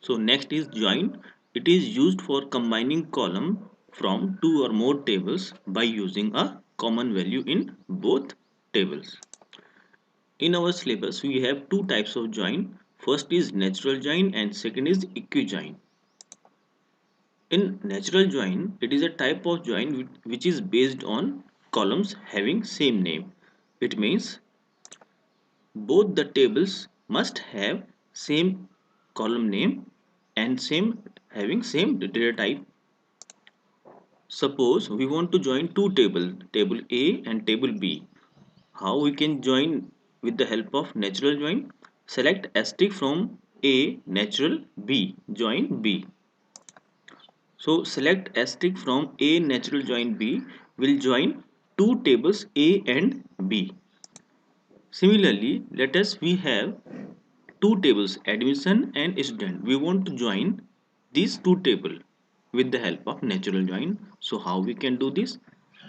So next is join. It is used for combining column from two or more tables by using a common value in both tables. In our syllabus, we have two types of join. First is natural join and second is equijoin. In natural join, it is a type of join which is based on columns having same name. It means both the tables must have same column name and same data type. Suppose we want to join two tables, table A and table B. How we can join with the help of natural join? Select asterisk from A natural B, join B. So select asterisk from A natural join B will join two tables A and B. Similarly, let us we have two tables admission and student. We want to join these two tables with the help of natural join. So how we can do this?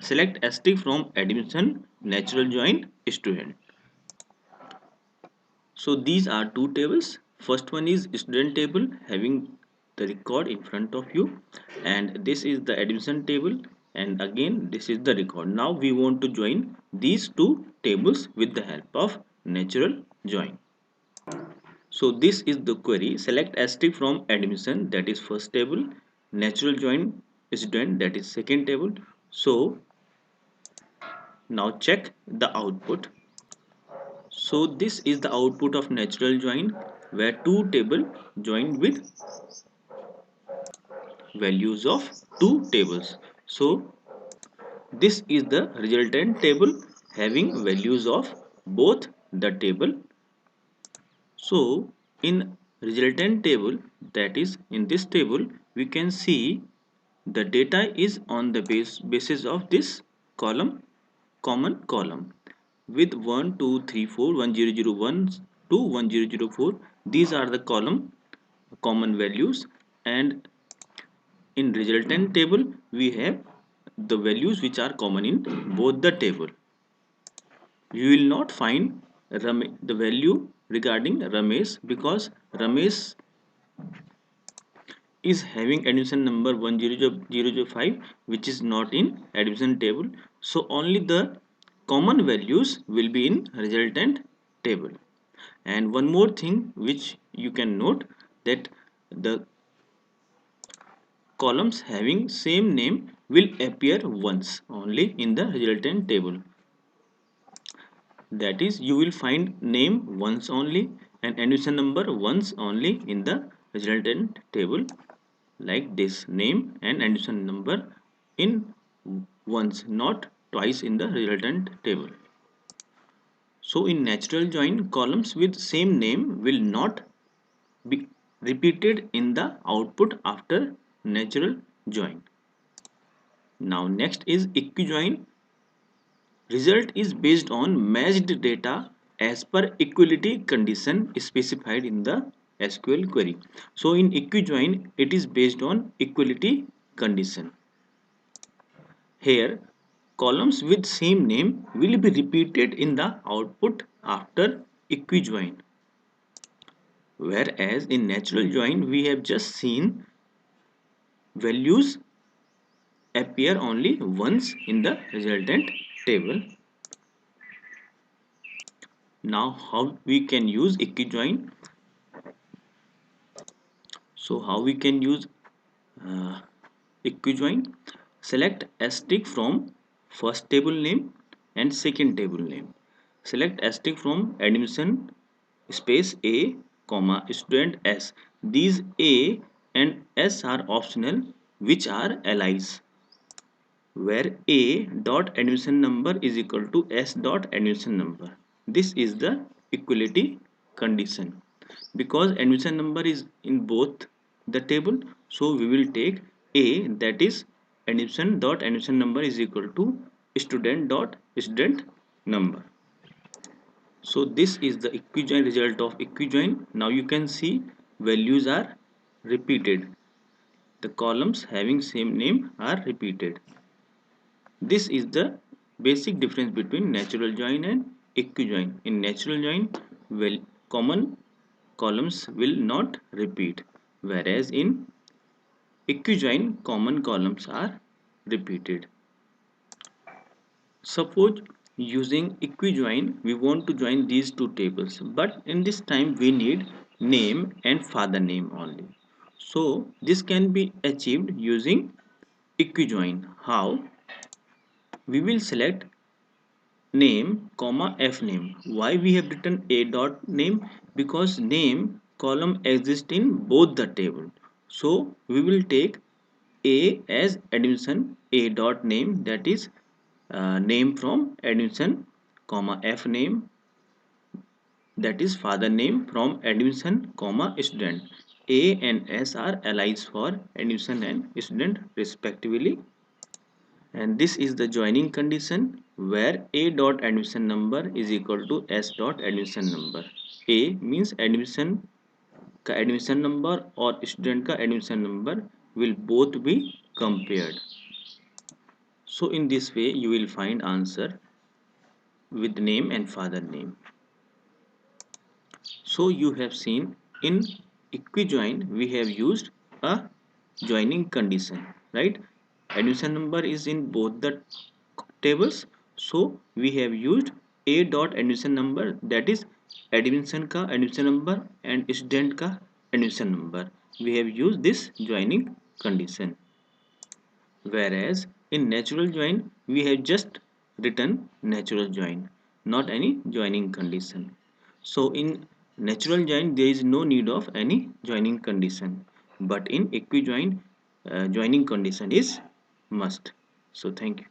Select asterisk from admission natural join student. So these are two tables. First one is student table having the record in front of you, and this is the admission table, and again this is the record. Now we want to join these two tables with the help of natural join. So this is the query. Select asterisk from admission, that is first table, natural join student, that is second table. So now check the output. So this is the output of natural join where two table joined with values of two tables. So this is the resultant table having values of both the table. So in resultant table, that is in this table, we can see the data is on the basis of this column, common column with 1 2 3 4 1 0 0 1 to 1 0 0 4. These are the column common values, and in resultant table we have the values which are common in both the table. You will not find the value regarding Ramesh because Ramesh is having admission number 10005 which is not in admission table. So only the common values will be in resultant table. And one more thing which you can note, that the columns having same name will appear once only in the resultant table. That is, you will find name once only and admission number once only in the resultant table, like this, name and admission number in once, not twice in the resultant table. So in natural join, columns with same name will not be repeated in the output after natural join. Now next is equijoin. Result is based on matched data as per equality condition specified in the SQL query. So in equijoin, it is based on equality condition. Here, columns with same name will be repeated in the output after equijoin. Whereas in natural join, we have just seen values appear only once in the resultant table. Now how we can use equijoin? So how we can use uh, equijoin? Select asterisk from first table name and second table name. Select asterisk from admission space A comma student S. These A and S are optional, which are allies, where A dot admission number is equal to S dot admission number. This is the equality condition. Because admission number is in both the table, so we will take A, that is admission dot admission number is equal to student dot student number. So this is the equijoin result of equijoin. Now you can see values are repeated. The columns having same name are repeated. This is the basic difference between natural join and equijoin. In natural join, well, common columns will not repeat. whereas in equijoin common columns are repeated. Suppose using equijoin we want to join these two tables, but in this time we need name and father name only. So this can be achieved using equijoin. How? We will select name comma f name. Why we have written a dot name? Because name column exists in both the table, so we will take a as admission a dot name, that is name from admission, comma f name, that is father name from admission, comma student. A and s are allies for admission and student respectively. And this is the joining condition where a dot admission number is equal to s dot admission number. A means admission का admission number और student का admission number will both be compared. So in this way you will find answer with name and father name. So you have seen in equijoin we have used a joining condition, right? Admission number is in both the tables, so we have used a dot admission number, that is admission का admission number and student का admission number. We have used this joining condition. Whereas in natural join we have just written natural join, not any joining condition. So in natural join there is no need of any joining condition, but in equijoin joining condition is must. So thank you.